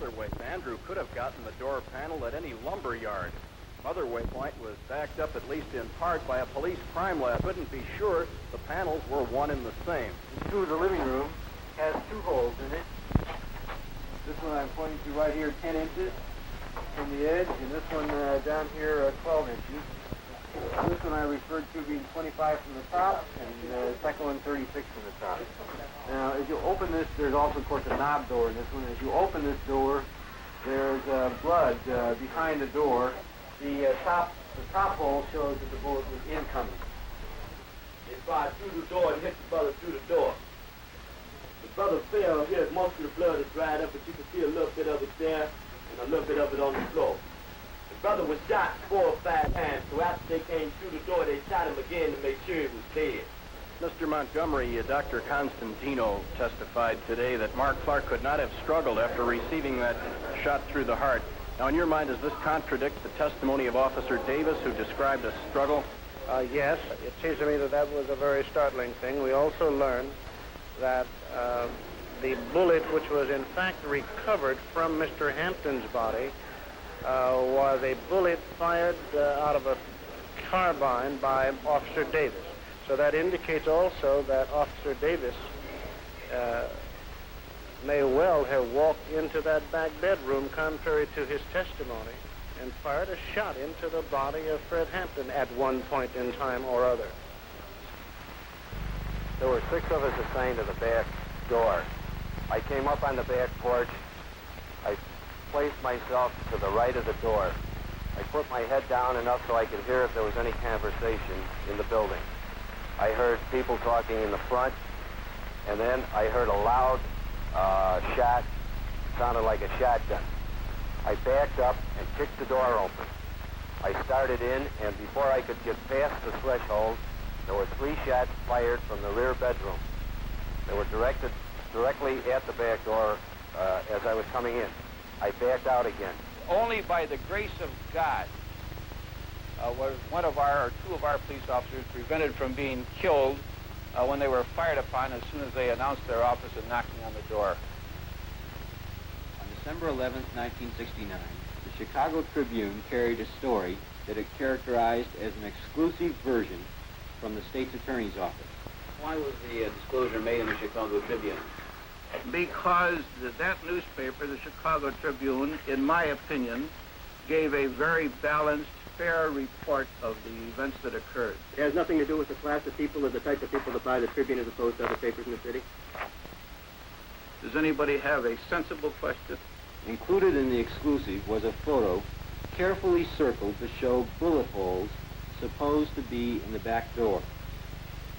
other way. Andrew could have gotten the door panel at any lumber yard. Other waypoint was backed up at least in part by a police crime lab. Couldn't be sure the panels were one and the same. Through the living room has two holes in it. This one I'm pointing to right here, 10 inches from the edge, and this one down here, 12 inches. This one I referred to being 25 from the top, and the second one 36 from the top. Now, as you open this, there's also, of course, a knob door in this one. As you open this door, there's blood behind the door. The top hole shows that the bullet was incoming. They fired through the door and hit the brother through the door. The brother fell here. Most of the blood is dried up, but you can see a little bit of it there and a little bit of it on the floor. The brother was shot 4 or 5 times, so after they came through the door, they shot him again to make sure he was dead. Mr. Montgomery, Dr. Constantino testified today that Mark Clark could not have struggled after receiving that shot through the heart. Now, in your mind, does this contradict the testimony of Officer Davis, who described a struggle? Yes, it seems to me that that was a very startling thing. We also learned that the bullet, which was in fact recovered from Mr. Hampton's body, was a bullet fired out of a carbine by Officer Davis. So that indicates also that Officer Davis may well have walked into that back bedroom, contrary to his testimony, and fired a shot into the body of Fred Hampton at one point in time or other. There were 6 of us assigned to the back door. I came up on the back porch. I placed myself to the right of the door. I put my head down enough so I could hear if there was any conversation in the building. I heard people talking in the front, and then I heard a loud shot, sounded like a shotgun. I backed up and kicked the door open. I started in, and before I could get past the threshold, there were 3 shots fired from the rear bedroom. They were directed directly at the back door as I was coming in. I backed out again. Only by the grace of God was one of our, or 2 of our police officers prevented from being killed when they were fired upon as soon as they announced their office and knocking on the door. On December 11th, 1969, the Chicago Tribune carried a story that it characterized as an exclusive version from the state's attorney's office. Why was the disclosure made in the Chicago Tribune? Because that newspaper, the Chicago Tribune, in my opinion, gave a very balanced, fair report of the events that occurred. It has nothing to do with the class of people or the type of people that buy the Tribune as opposed to other papers in the city? Does anybody have a sensible question? Included in the exclusive was a photo carefully circled to show bullet holes supposed to be in the back door.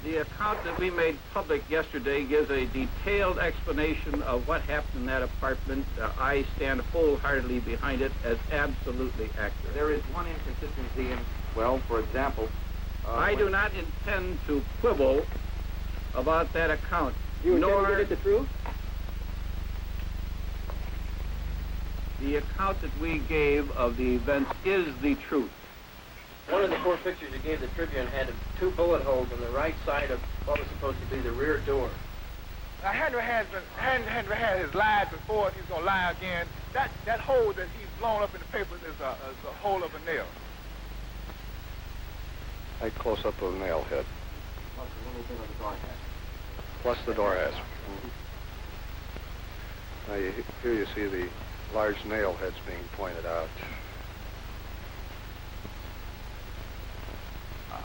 The account that we made public yesterday gives a detailed explanation of what happened in that apartment. I stand wholeheartedly behind it as absolutely accurate. There is one inconsistency in, well, for example... I do not intend to quibble about that account. You intend to get at the truth? The account that we gave of the events is the truth. One of the 4 pictures you gave the Tribune had 2 bullet holes on the right side of what was supposed to be the rear door. Now, Henry had his lies before, he's going to lie again. That hole that he's blown up in the paper is a hole of a nail. A close-up of a nail head. Plus a little bit of the door hatch. Plus the door hatch. Now, here you see the large nail heads being pointed out.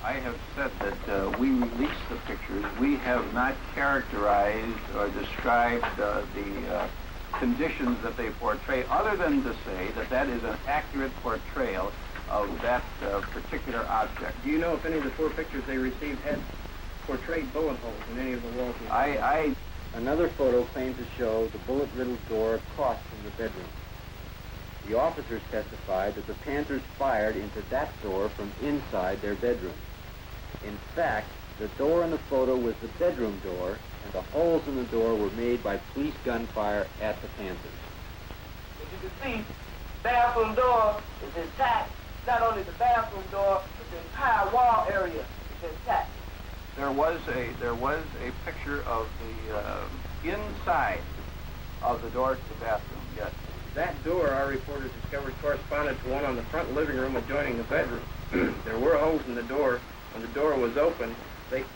I have said that we released the pictures. We have not characterized or described the conditions that they portray, other than to say that that is an accurate portrayal of that particular object. Do you know if any of the 4 pictures they received had portrayed bullet holes in any of the walls? Another photo claimed to show the bullet-riddled door across from the bedroom. The officers testified that the Panthers fired into that door from inside their bedroom. In fact, the door in the photo was the bedroom door, and the holes in the door were made by police gunfire at the Panthers. As you can see, bathroom door is intact. Not only the bathroom door, but the entire wall area is intact. There was a picture of the inside of the door to the bathroom, yes. That door, our reporters discovered, corresponded to one on the front living room adjoining the bedroom. There were holes in the door. When the door was open,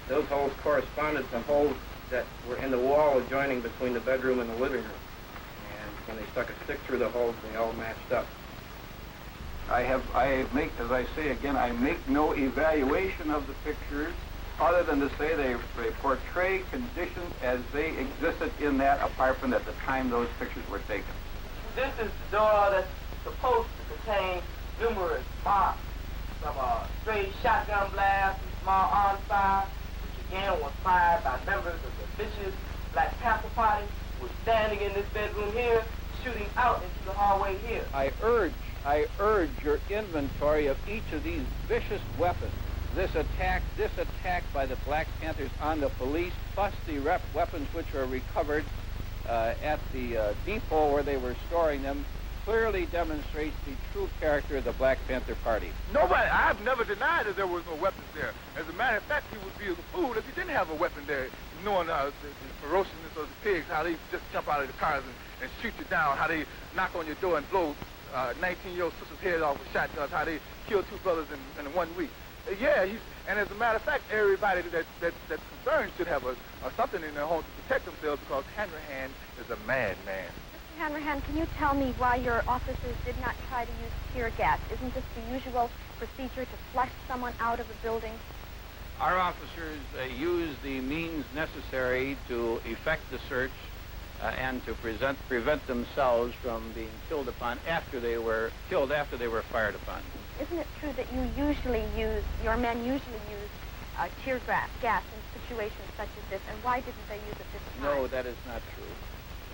those holes corresponded to holes that were in the wall adjoining between the bedroom and the living room. And when they stuck a stick through the holes, they all matched up. I make, as I say again, I make no evaluation of the pictures other than to say they portray conditions as they existed in that apartment at the time those pictures were taken. This is the door that's supposed to contain numerous marks from a stray shotgun blast and small arms fire, which again was fired by members of the vicious Black Panther Party, who was standing in this bedroom here, shooting out into the hallway here. I urge your inventory of each of these vicious weapons. This attack by the Black Panthers on the police, plus the weapons which were recovered at the depot where they were storing them, clearly demonstrates the true character of the Black Panther Party. Nobody, I have never denied that there was no weapons there. As a matter of fact, he would be a fool if he didn't have a weapon there, knowing the ferociousness of the pigs, how they just jump out of the cars and shoot you down, how they knock on your door and blow 19-year-old sister's head off with shotguns, how they killed 2 brothers in 1 week. Yeah, and as a matter of fact, everybody that's concerned should have something in their home to protect themselves, because Hanrahan is a madman. Mr. Hanrahan, can you tell me why your officers did not try to use tear gas? Isn't this the usual procedure to flush someone out of a building? Our officers used the means necessary to effect the search and to prevent themselves from being killed upon after they were fired upon. Isn't it true that your men usually use tear gas in situations such as this, and why didn't they use it this time? No, that is not true.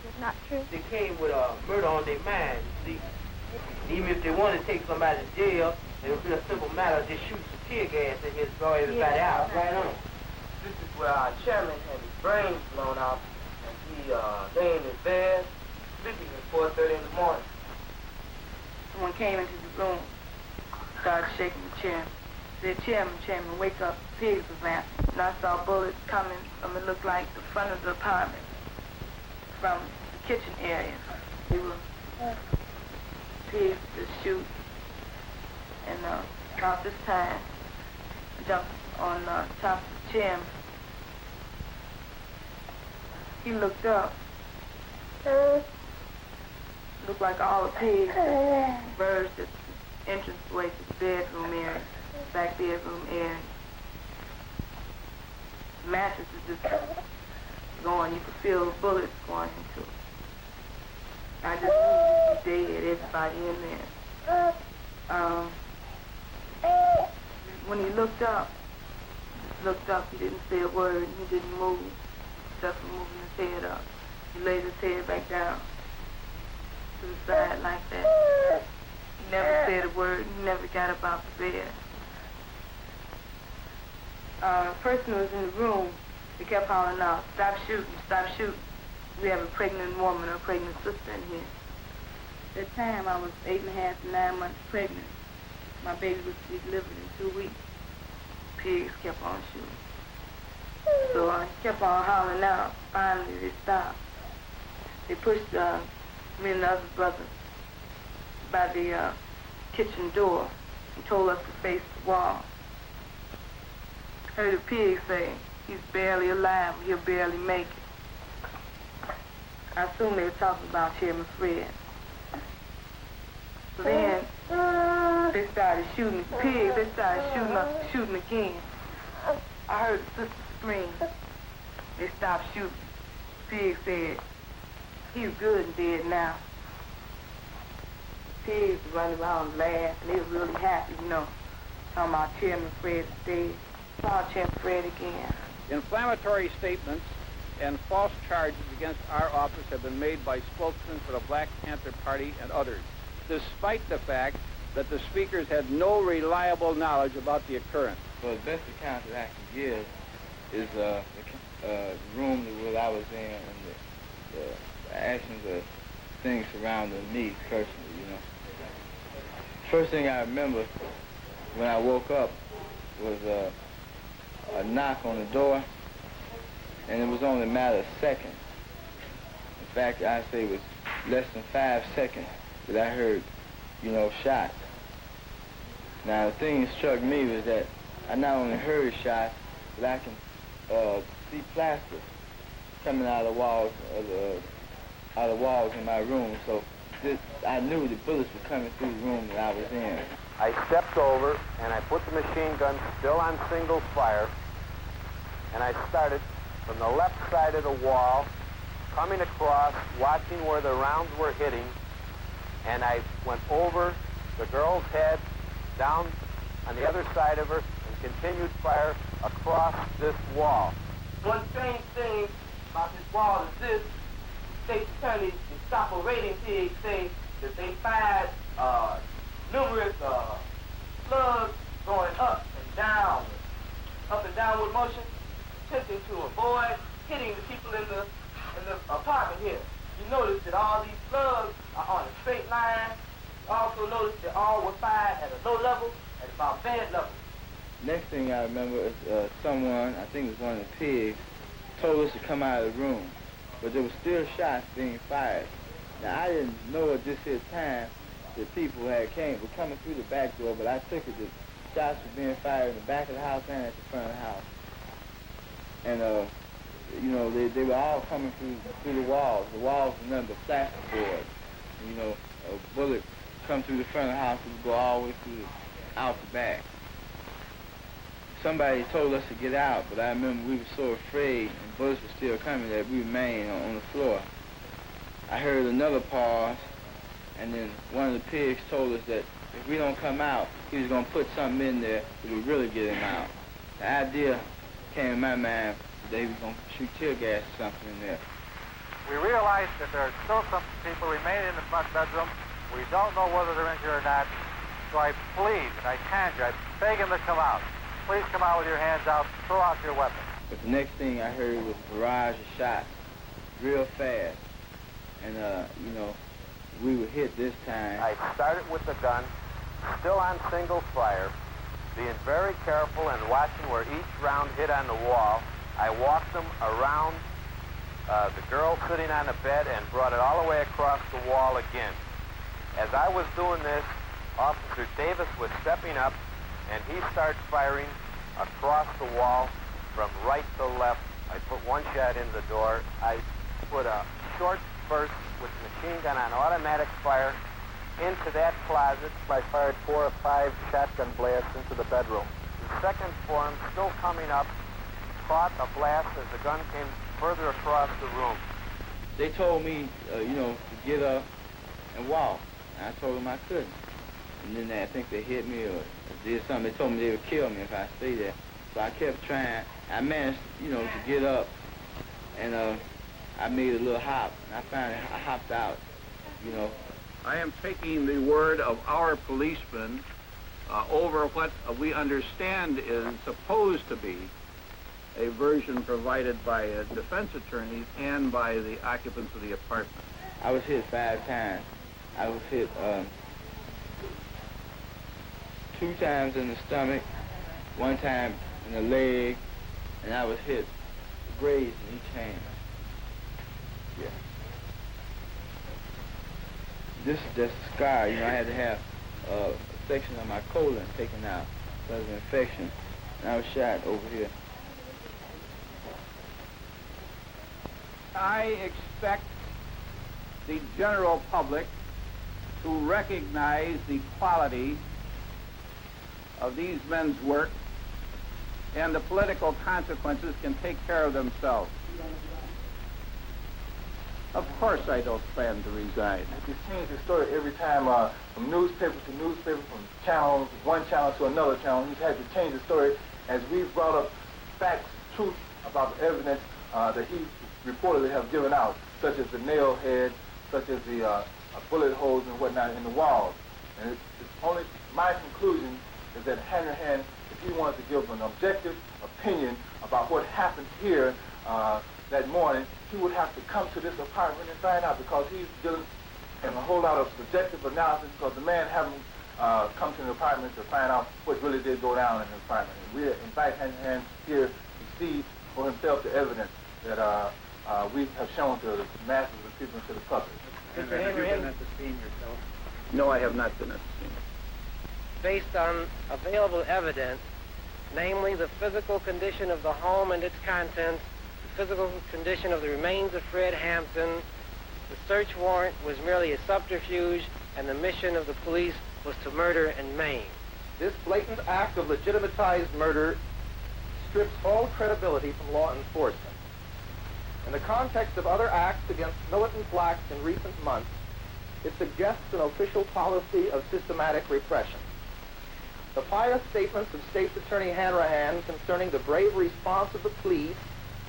It is not true? They came with murder on their mind, you see. Even if they want to take somebody to jail, it would be a simple matter of just shooting some tear gas and just throw everybody out. Right on. This is where our chairman had his brains blown out, and he lay in his bed, sleeping at 4:30 in the morning. Someone came into the room, started shaking the chair. Said, Chairman, wake up, pigs was laughing. And I saw bullets coming from, it looked like the front of the apartment, from the kitchen area. They were pigs to shoot. And about this time, I jumped on top of the chairman. He looked up. Looked like all the pigs burst at the entranceway to the bedroom area, back bedroom area. The mattress is just going. You could feel the bullets going into it. I just knew he was dead, everybody in there. When he looked up, he didn't say a word. He didn't move, except for moving his head up. He laid his head back down to the side like that. He never said a word. He never got up out the bed. The person who was in the room, they kept hollering out, stop shooting, stop shooting. We have a pregnant woman or a pregnant sister in here. At that time, I was 8.5 to 9 months pregnant. My baby was to be delivered in 2 weeks. Pigs kept on shooting. So I kept on hollering out. Finally, they stopped. They pushed me and the other brother by the kitchen door and told us to face the wall. Heard the pig say, he's barely alive, he'll barely make it. I assume they were talking about Chairman Fred. So then, they started shooting the pigs, they started shooting again. I heard the sister scream. They stopped shooting. The pig said, he's good and dead now. The pigs were running around and laughing. They were really happy, talking about Chairman Fred is dead. Saw Chairman Fred again. Inflammatory statements and false charges against our office have been made by spokesmen for the Black Panther Party and others, despite the fact that the speakers had no reliable knowledge about the occurrence. Well, the best account that I can give is the room that I was in and the actions of things surrounding me personally, First thing I remember when I woke up was a knock on the door, and it was only a matter of seconds. In fact, I'd say it was less than 5 seconds that I heard, you know, shots. Now, the thing that struck me was that I not only heard shots, but I can see plaster coming out of the walls in my room. So I knew the bullets were coming through the room that I was in. I stepped over and I put the machine gun still on single fire, and I started from the left side of the wall, coming across, watching where the rounds were hitting, and I went over the girl's head, down on the other side of her, and continued fire across this wall. One strange thing about this wall is this: state attorneys and stop rating pigs say that they fired numerous slugs going up and downward motion, attempting to avoid hitting the people in the apartment here. You notice that all these slugs are on a straight line. You also notice that all were fired at a low level, at about bed level. Next thing I remember is someone, I think it was one of the pigs, told us to come out of the room, but there were still shots being fired. Now, I didn't know at this here time that people were coming through the back door, but I took it that shots were being fired in the back of the house and at the front of the house. And, you know, they were all coming through the walls. The walls were nothing but plasterboard. You know, a bullet come through the front of the house, it would go all the way out the back. Somebody told us to get out, but I remember we were so afraid and bullets were still coming that we remained on the floor. I heard another pause, and then one of the pigs told us that if we don't come out, he was going to put something in there that would really get him out. The idea came in my mind that he was going to shoot tear gas or something in there. We realize that there are still some people remaining in the front bedroom. We don't know whether they're injured or not. So I plead, and I conjure, I beg them to come out. Please come out with your hands out, throw out your weapons. But the next thing I heard was a barrage of shots, real fast. And, you know, we were hit this time. I started with the gun, still on single fire, being very careful and watching where each round hit on the wall. I walked them around the girl sitting on the bed and brought it all the way across the wall again. As I was doing this, Officer Davis was stepping up, and he started firing across the wall from right to left. I put one shot in the door. I put a short burst with the machine gun on automatic fire into that closet. I fired 4 or 5 shotgun blasts into the bedroom. The second form, still coming up, caught a blast as the gun came further across the room. They told me, you know, to get up and walk. And I told them I couldn't. And then I think they hit me or did something. They told me they would kill me if I stayed there. So I kept trying. I managed, you know, to get up, and I made a little hop. And I finally hopped out, you know. I am taking the word of our policemen over what we understand is supposed to be a version provided by defense attorneys and by the occupants of the apartment. I was hit 5 times. I was hit 2 times in the stomach, 1 time in the leg, and I was hit, grazed in each hand. Yeah. This is just a scar. You know, I had to have a section of my colon taken out because of infection, and I was shot over here. I expect the general public to recognize the quality of these men's work, and the political consequences can take care of themselves. Of course I don't plan to resign. Just change the story every time, from newspaper to newspaper, from channel, one channel to another channel. He's had to change the story as we've brought up facts, truth about the evidence that he reportedly have given out, such as the nail head, such as the bullet holes and whatnot in the walls. And it's only my conclusion is that Hanrahan, if he wanted to give an objective opinion about what happened here that morning, he would have to come to this apartment and find out, because he's dealing in a whole lot of subjective analysis, because the man haven't come to the apartment to find out what really did go down in the apartment. And we invite Hanrahan here to see for himself the evidence that we have shown to the masses of people and to the public. Have you been at the scene yourself? No, I have not been at the scene. Based on available evidence, namely the physical condition of the home and its contents, the physical condition of the remains of Fred Hampton, the search warrant was merely a subterfuge, and the mission of the police was to murder and maim. This blatant act of legitimatized murder strips all credibility from law enforcement. In the context of other acts against militant blacks in recent months, it suggests an official policy of systematic repression. The pious statements of State's Attorney Hanrahan concerning the brave response of the police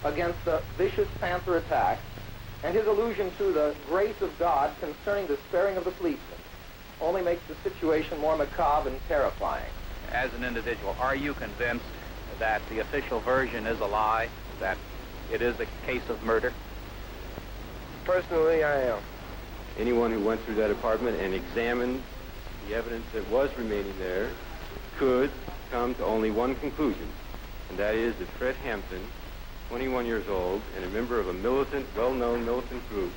against the vicious Panther attack, and his allusion to the grace of God concerning the sparing of the policemen, only makes the situation more macabre and terrifying. As an individual, are you convinced that the official version is a lie, that it is a case of murder? Personally, I am. Anyone who went through that apartment and examined the evidence that was remaining there could come to only one conclusion, and that is that Fred Hampton, 21 years old and a member of a militant, well-known militant group,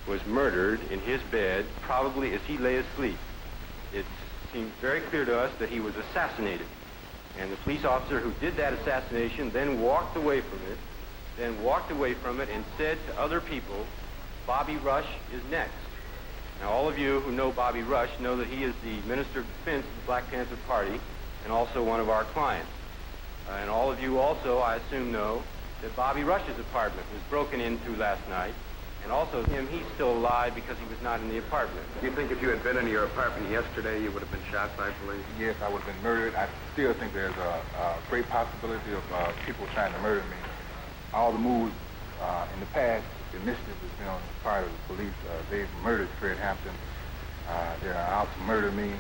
was murdered in his bed, probably as he lay asleep. It seems very clear to us that he was assassinated. And the police officer who did that assassination then walked away from it and said to other people, Bobby Rush is next. Now, all of you who know Bobby Rush know that he is the Minister of Defense of the Black Panther Party and also one of our clients. And all of you also, I assume, know that Bobby Rush's apartment was broken into last night. And also he's still alive because he was not in the apartment. Do you think if you had been in your apartment yesterday, you would have been shot by police? Yes, I would have been murdered. I still think there's a great possibility of people trying to murder me. All the moves in the past, the initiative has been on the part of the police. They've murdered Fred Hampton. They're out to murder me.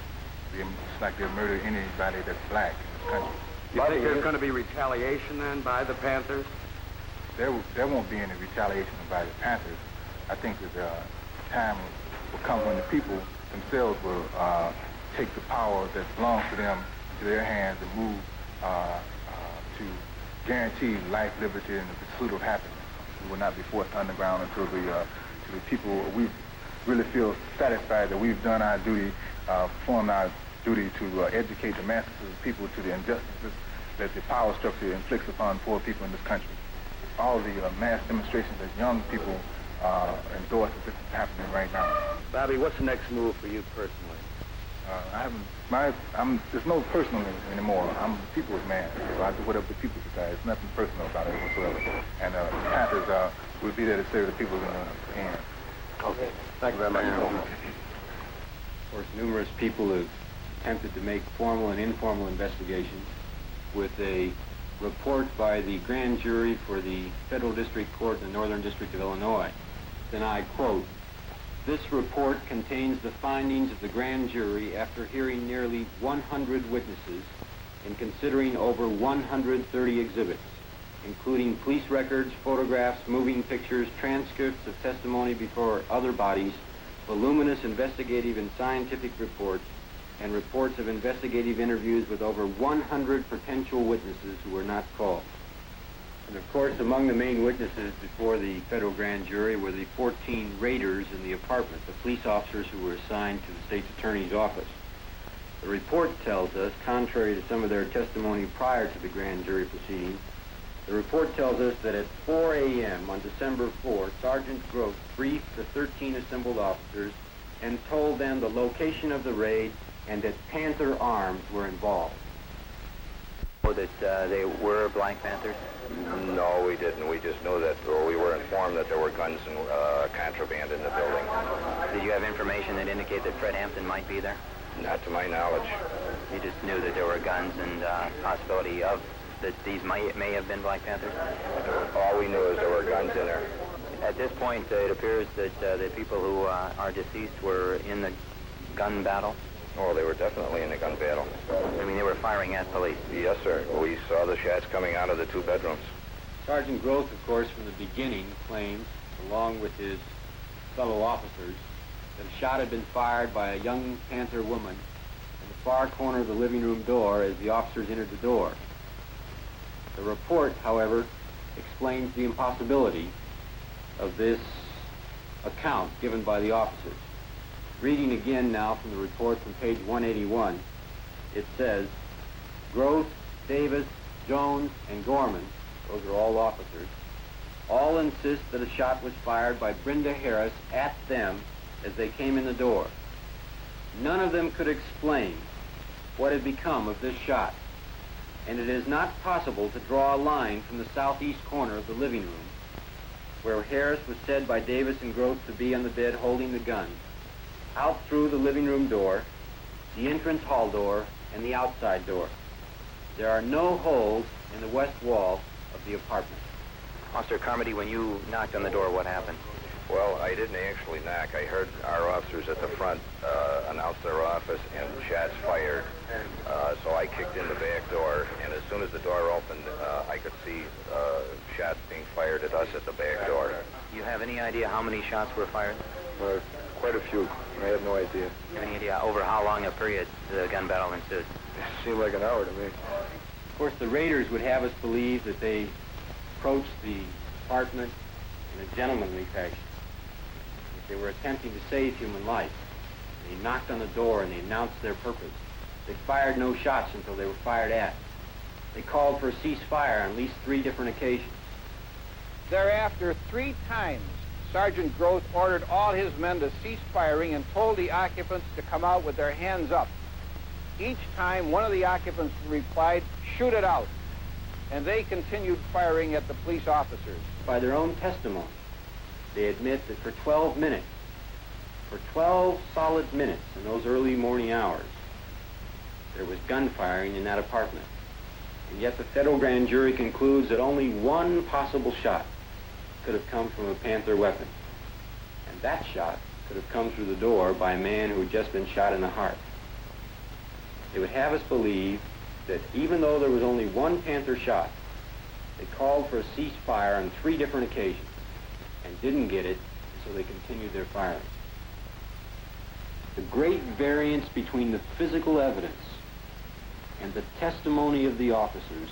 It's like they'll murder anybody that's black in this country. You think there's going to be retaliation then by the Panthers? There won't be any retaliation by the Panthers. I think that time will come when the people themselves will take the power that belongs to them into their hands and move to guarantee life, liberty, and the pursuit of happiness. We will not be forced underground until the people, we really feel satisfied that we've done our duty, performed our duty to educate the masses of the people to the injustices that the power structure inflicts upon poor people in this country. All the mass demonstrations that young people endorse, this is happening right now. Bobby, what's the next move for you personally? There's no personal anymore. I'm the people's man, so I do whatever the people decide. There's nothing personal about it whatsoever. And the Panthers will be there to serve the people in the end. Okay. Thank you very much. Of course, numerous people have attempted to make formal and informal investigations with a report by the grand jury for the Federal District Court in the Northern District of Illinois. Then I quote, "This report contains the findings of the grand jury after hearing nearly 100 witnesses and considering over 130 exhibits, including police records, photographs, moving pictures, transcripts of testimony before other bodies, voluminous investigative and scientific reports, and reports of investigative interviews with over 100 potential witnesses who were not called." And of course, among the main witnesses before the federal grand jury were the 14 raiders in the apartment, the police officers who were assigned to the state's attorney's office. The report tells us, contrary to some of their testimony prior to the grand jury proceedings, the report tells us that at 4 a.m. on December 4th, Sergeant Gross briefed the 13 assembled officers and told them the location of the raid and that Panther arms were involved. That they were Black Panthers? No, we didn't. We just knew that, or we were informed that there were guns and contraband in the building. Did you have information that indicated that Fred Hampton might be there? Not to my knowledge. You just knew that there were guns and possibility of that these may have been Black Panthers? All we knew is there were guns in there. At this point, it appears that the people who are deceased were in the gun battle? Oh, they were definitely in the gun battle. I mean, they were firing at police? Yes, sir. We saw the shots coming out of the two bedrooms. Sergeant Groth, of course, from the beginning claims, along with his fellow officers, that a shot had been fired by a young Panther woman in the far corner of the living room door as the officers entered the door. The report, however, explains the impossibility of this account given by the officers. Reading again now from the report from page 181, it says, Groth, Davis, Jones, and Gorman, those are all officers, all insist that a shot was fired by Brenda Harris at them as they came in the door. None of them could explain what had become of this shot, and it is not possible to draw a line from the southeast corner of the living room, where Harris was said by Davis and Groth to be on the bed holding the gun, out through the living room door, the entrance hall door, and the outside door. There are no holes in the west wall of the apartment. Officer Carmody, when you knocked on the door, what happened? Well, I didn't actually knock. I heard our officers at the front announce their office and shots fired. So I kicked in the back door, and as soon as the door opened, I could see shots being fired at us at the back door. You have any idea how many shots were fired? Quite a few. I have no idea. You have any idea over how long a period the gun battle ensued? It seemed like an hour to me. Of course, the raiders would have us believe that they approached the apartment in a gentlemanly fashion. That they were attempting to save human life. They knocked on the door and they announced their purpose. They fired no shots until they were fired at. They called for a ceasefire on at least 3 different occasions. Thereafter, 3 times, Sergeant Groth ordered all his men to cease firing and told the occupants to come out with their hands up. Each time, one of the occupants replied, "Shoot it out." And they continued firing at the police officers. By their own testimony, they admit that for 12 minutes, for 12 solid minutes in those early morning hours, there was gunfiring in that apartment. And yet the federal grand jury concludes that only one possible shot could have come from a Panther weapon. And that shot could have come through the door by a man who had just been shot in the heart. They would have us believe that even though there was only one Panther shot, they called for a ceasefire on 3 different occasions and didn't get it, so they continued their firing. The great variance between the physical evidence and the testimony of the officers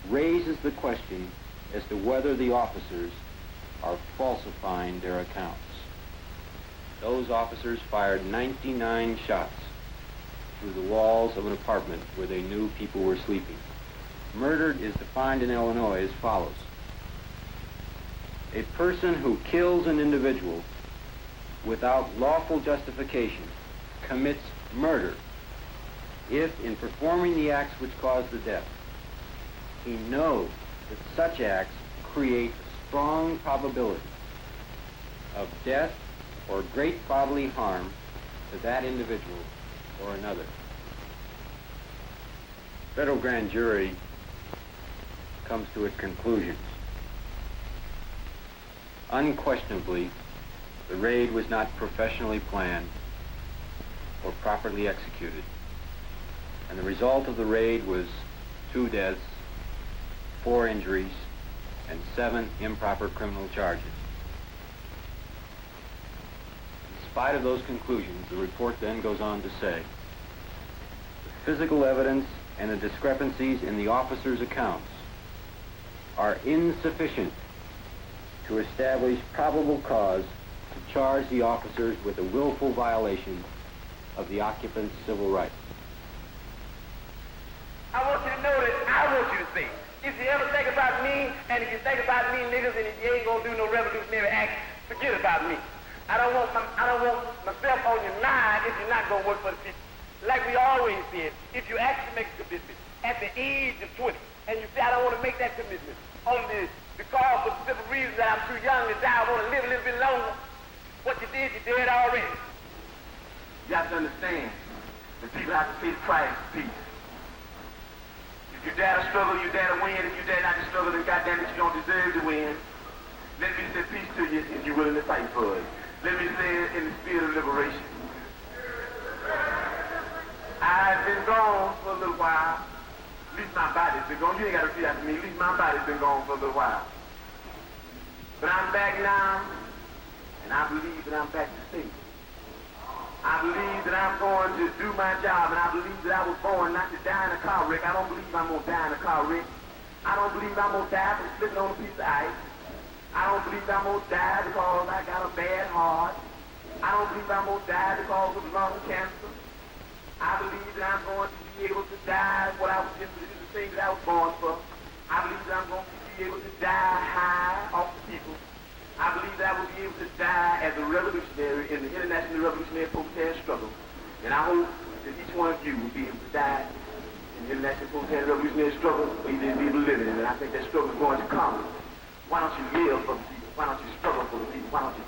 raises the question as to whether the officers are falsifying their accounts. Those officers fired 99 shots through the walls of an apartment where they knew people were sleeping. Murder is defined in Illinois as follows. A person who kills an individual without lawful justification commits murder if, in performing the acts which cause the death, he knows that such acts create a strong probability of death or great bodily harm to that individual or another. Federal grand jury comes to its conclusions. Unquestionably, the raid was not professionally planned or properly executed, and the result of the raid was 2 deaths, 4 injuries, and 7 improper criminal charges. In spite of those conclusions, the report then goes on to say, the physical evidence and the discrepancies in the officers' accounts are insufficient to establish probable cause to charge the officers with a willful violation of the occupant's civil rights. I want you to know that I want you to think. If you ever think about me, and if you think about me niggas, and if you ain't gonna do no revolutionary act, forget about me. I don't want myself on your mind if you're not gonna work for the people. Like we always did, if you actually make a commitment at the age of 20, and you say, I don't want to make that commitment only because of the simple reason that I'm too young to die, I want to live a little bit longer. What you did already. You have to understand that people have to pay the price of peace. If you dare to struggle, you dare to win. If you dare not to struggle, then goddamn it, you don't deserve to win. Let me say peace to you if you're willing to fight for it. Let me say it in the spirit of liberation. I've been gone for a little while. At least my body's been gone. You ain't got to repeat after me. At least my body's been gone for a little while. But I'm back now, and I believe that I'm back to stay. I believe that I'm going to do my job, and I believe that I was born not to die in a car wreck. I don't believe I'm going to die in a car wreck. I don't believe I'm going to die from slipping on a piece of ice. I don't believe I'm going to die because I got a bad heart. I don't believe I'm going to die because of lung cancer. I believe that I'm going to be able to die what I was just the thing that I was born for. I believe that I'm going to be able to die high off the people. I believe that I will be able to die as a revolutionary in the international revolutionary protest struggle. And I hope that each one of you will be able to die in the international protest revolutionary struggle, or you didn't be able to live in it. And I think that struggle is going to come. Why don't you live for the people? Why don't you struggle for the people? Why don't you